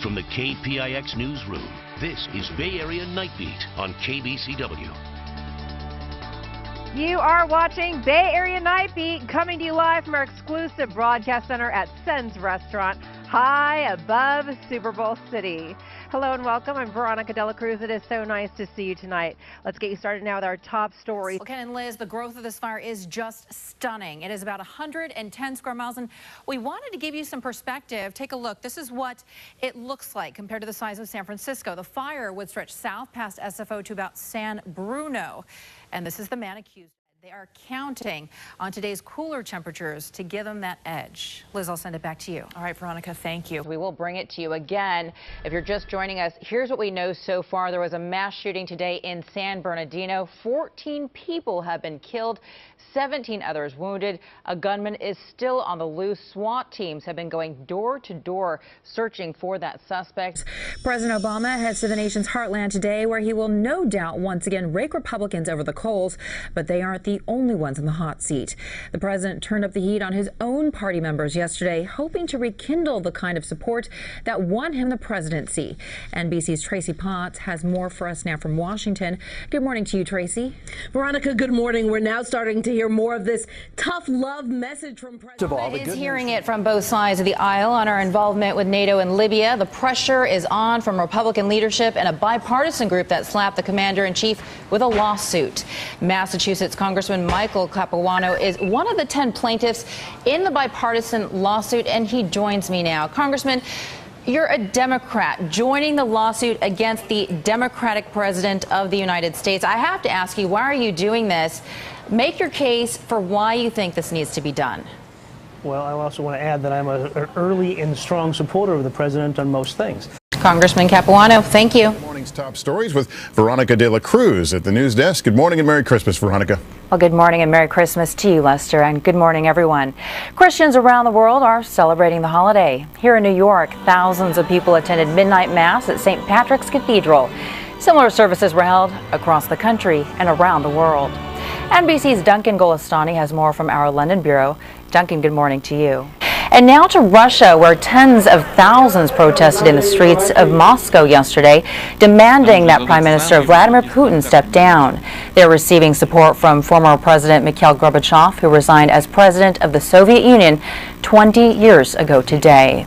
from the KPIX newsroom, this is Bay Area Night Beat on KBCW. You are watching Bay Area Night Beat, coming to you live from our exclusive broadcast center at Sen's Restaurant, high above Super Bowl City. Hello and welcome. I'm Veronica Cruz. It is so nice to see you tonight. Let's get you started now with our top story. Well, Ken and Liz, the growth of this fire is just stunning. It is about 110 square miles, and we wanted to give you some perspective. Take a look. This is what it looks like compared to the size of San Francisco. The fire would stretch south past SFO to about San Bruno, and this is the man accused. They are counting on today's cooler temperatures to give them that edge. Liz, I'll send it back to you. All right, Veronica, thank you. We will bring it to you again. If you're just joining us, here's what we know so far. There was a mass shooting today in San Bernardino. 14 people have been killed, 17 others wounded. A gunman is still on the loose. SWAT teams have been going door to door searching for that suspect. President Obama heads to the nation's heartland today, where he will no doubt once again rake Republicans over the coals, but they aren't the only ones in the hot seat. The president turned up the heat on his own party members yesterday, hoping to rekindle the kind of support that won him the presidency. NBC's Tracy Potts has more for us now from Washington. Good morning to you, Tracy. Veronica, good morning. We're now starting to hear more of this tough love message from President. Is hearing it from both sides of the aisle on our involvement with NATO and Libya. The pressure is on from Republican leadership and a bipartisan group that slapped the commander-in-chief with a lawsuit. Massachusetts Congressman Michael Capuano is one of the 10 plaintiffs in the bipartisan lawsuit, and he joins me now. Congressman, you're a Democrat joining the lawsuit against the Democratic president of the United States. I have to ask you, why are you doing this? Make your case for why you think this needs to be done. Well, I also want to add that I'm an early and strong supporter of the president on most things. Congressman Capuano, thank you. Good morning's top stories with Veronica Cruz at the news desk. Good morning and Merry Christmas, Veronica. Well, good morning and Merry Christmas to you, Lester, and good morning, everyone. Christians around the world are celebrating the holiday. Here in New York, thousands of people attended midnight mass at St. Patrick's Cathedral. Similar services were held across the country and around the world. NBC's Duncan Golestani has more from our London bureau. Duncan, good morning to you. And now to Russia, where tens of thousands protested in the streets of Moscow yesterday, demanding that Prime Minister Vladimir Putin step down. They're receiving support from former President Mikhail Gorbachev, who resigned as president of the Soviet Union 20 years ago today.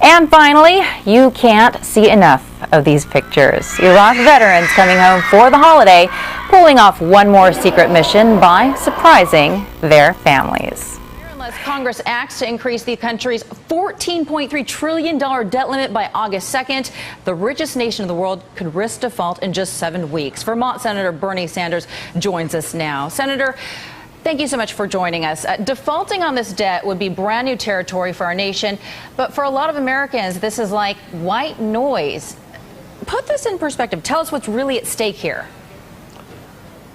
And finally, you can't see enough of these pictures. Iraq veterans coming home for the holiday, pulling off one more secret mission by surprising their families. Unless Congress acts to increase the country's $14.3 trillion debt limit by August 2nd, the richest nation in the world could risk default in just 7 weeks. Vermont Senator Bernie Sanders joins us now. Senator, thank you so much for joining us. Defaulting on this debt would be brand new territory for our nation, but for a lot of Americans, this is like white noise. Put this in perspective. Tell us what's really at stake here.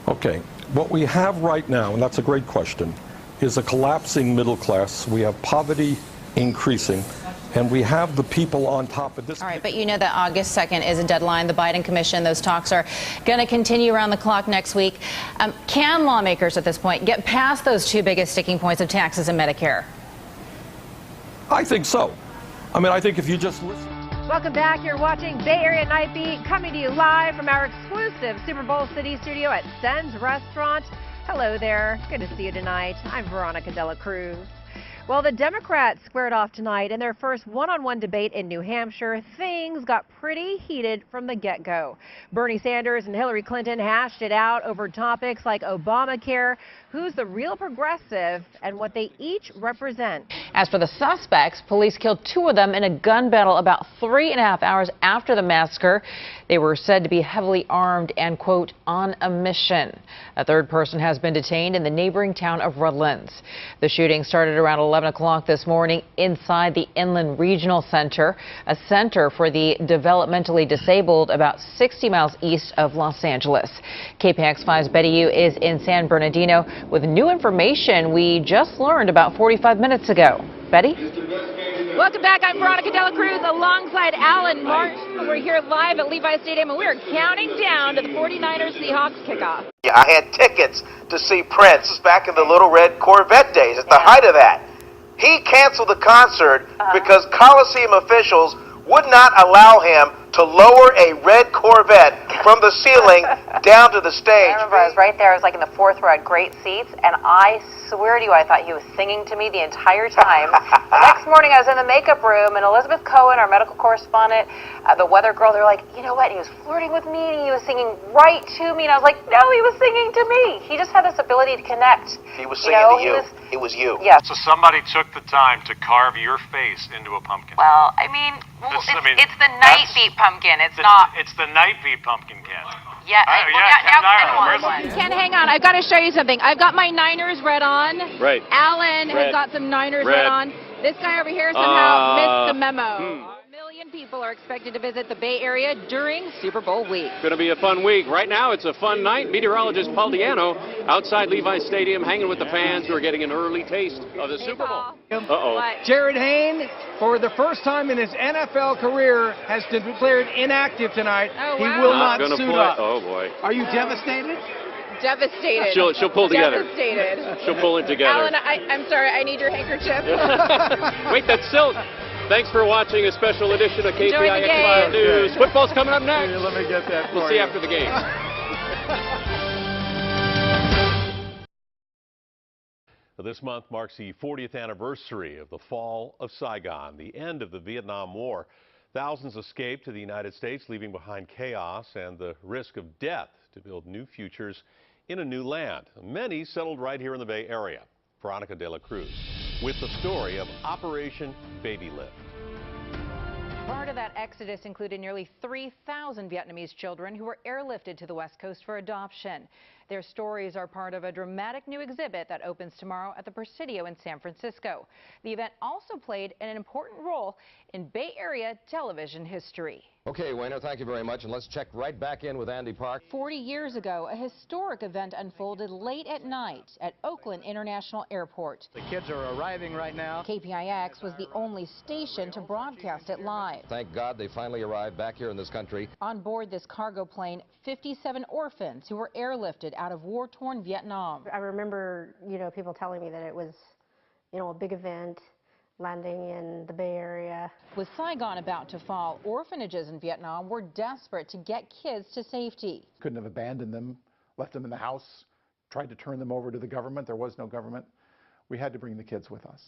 Okay, what we have right now, and that's a great question, is a collapsing middle class. We have poverty increasing, and we have the people on top of this. All right, but you know that August 2nd is a deadline. The Biden Commission, those talks are going to continue around the clock next week. Can lawmakers at this point get past those two biggest sticking points of taxes and Medicare? I think so. I mean, I think if you just listen. Welcome back. You're watching Bay Area Night Beat, coming to you live from our exclusive Super Bowl City studio at Sen's Restaurant. Hello there. Good to see you tonight. I'm Veronica Cruz. Well, the Democrats squared off tonight in their first one-on-one debate in New Hampshire. Things got pretty heated from the get-go. Bernie Sanders and Hillary Clinton hashed it out over topics like Obamacare, who's the real progressive, and what they each represent. As for the suspects, police killed 2 of them in a gun battle about 3.5 hours after the massacre. They were said to be heavily armed and, quote, on a mission. A 3rd person has been detained in the neighboring town of Redlands. The shooting started around 11 o'clock this morning inside the Inland Regional Center, a center for the developmentally disabled about 60 miles east of Los Angeles. KPIX 5's Betty Yu is in San Bernardino with new information we just learned about 45 minutes ago. Betty? Welcome back. I'm Veronica Cruz alongside Alan Martin. We're here live at Levi Stadium, and we're counting down to the 49ers Seahawks kickoff. Yeah, I had tickets to see Prince back in the Little Red Corvette days, at the height of that. He canceled the concert because Coliseum officials would not allow him to lower a red Corvette from the ceiling down to the stage. I remember I was right there. I was like in the fourth row, had great seats, and I swear to you, I thought he was singing to me the entire time. The next morning, I was in the makeup room, and Elizabeth Cohen, our medical correspondent, the weather girl, they're like, you know what? He was flirting with me, and he was singing right to me, and I was like, no, he was singing to me. He just had this ability to connect. He was singing to you. It was you. Yeah. So somebody took the time to carve your face into a pumpkin. Well, I mean, it's the night beat pumpkin. It's not. It's the night beat pumpkin, Ken. Yeah. Ken, hang on. I've got to show you something. I've got my Niners red on. Right. Alan has got some Niners red on. This guy over here somehow missed the memo. A million people are expected to visit the Bay Area during Super Bowl week. Going to be a fun week. Right now, it's a fun night. Meteorologist Paul Diano outside Levi Stadium hanging with the fans who are getting an early taste of the Super Bowl. Uh-oh. Jared Hayne, for the first time in his NFL career, has been declared inactive tonight. Oh, wow. He will not suit up. Oh, boy. Are you devastated? Devastated. She'll pull together. Devastated. She'll pull it together. Alan, I'm sorry. I need your handkerchief. Wait, that's silk. Thanks for watching a special edition of KPIX 5 News. Football's coming up next. Here, let me get that for We'll see you after the game. This month marks the 40th anniversary of the fall of Saigon, the end of the Vietnam War. Thousands escaped to the United States, leaving behind chaos and the risk of death to build new futures in a new land. Many settled right here in the Bay Area. Veronica de la Cruz with the story of Operation Babylift. Part of that exodus included nearly 3,000 Vietnamese children who were airlifted to the West Coast for adoption. Their stories are part of a dramatic new exhibit that opens tomorrow at the Presidio in San Francisco. The event also played an important role in Bay Area television history. Okay, Wayner, thank you very much, and let's check right back in with Andy Park. 40 years ago, a historic event unfolded late at night at Oakland International Airport. The kids are arriving right now. KPIX was the only station to broadcast it live. Thank God they finally arrived back here in this country. On board this cargo plane, 57 orphans who were airlifted out of war-torn Vietnam. I remember, people telling me that it was, a big event, landing in the Bay Area. With Saigon about to fall, orphanages in Vietnam were desperate to get kids to safety. Couldn't have abandoned them, left them in the house, tried to turn them over to the government. There was no government. We had to bring the kids with us.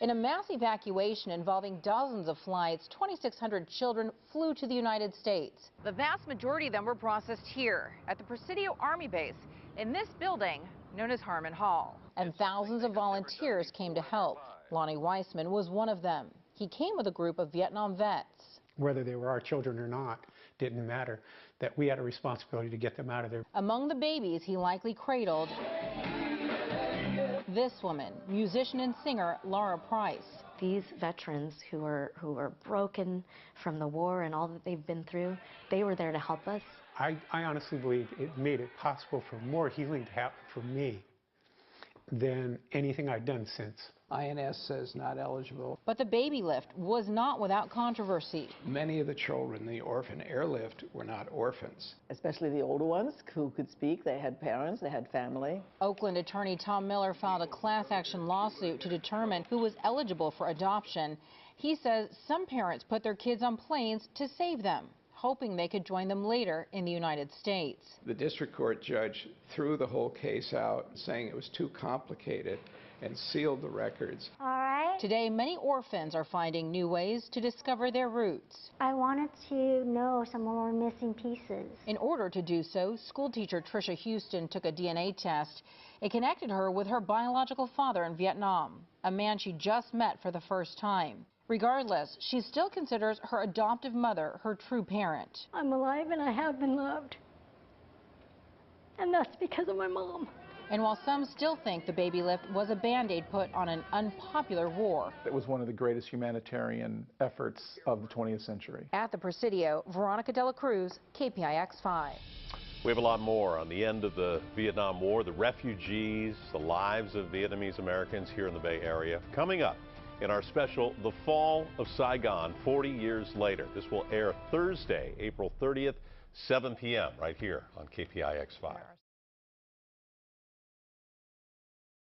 In a mass evacuation involving dozens of flights, 2,600 children flew to the United States. The vast majority of them were processed here at the Presidio Army Base in this building known as Harmon Hall. And thousands of volunteers came to help. Lonnie Weissman was one of them. He came with a group of Vietnam vets. Whether they were our children or not, didn't matter, that we had a responsibility to get them out of there. Among the babies he likely cradled, this woman, musician and singer Laura Price. These veterans who are broken from the war and all that they've been through, they were there to help us. I honestly believe it made it possible for more healing to happen for me than anything I've done since. INS says not eligible. But the Babylift was not without controversy. Many of the children in the orphan airlift were not orphans. Especially the older ones who could speak. They had parents, they had family. Oakland attorney Tom Miller filed a class action lawsuit to determine who was eligible for adoption. He says some parents put their kids on planes to save them, hoping they could join them later in the United States. The district court judge threw the whole case out, saying it was too complicated, and sealed the records. All right. Today, many orphans are finding new ways to discover their roots. I wanted to know some more missing pieces. In order to do so, schoolteacher Tricia Houston took a DNA test. It connected her with her biological father in Vietnam, a man she just met for the first time. Regardless, she still considers her adoptive mother her true parent. I'm alive and I have been loved. And that's because of my mom. And while some still think the Babylift was a Band-Aid put on an unpopular war, it was one of the greatest humanitarian efforts of the 20th century. At the Presidio, Veronica de la Cruz, KPIX 5. We have a lot more on the end of the Vietnam War, the refugees, the lives of Vietnamese Americans here in the Bay Area. Coming up in our special, The Fall of Saigon, 40 years later. This will air Thursday, April 30th, 7 p.m. right here on KPIX 5.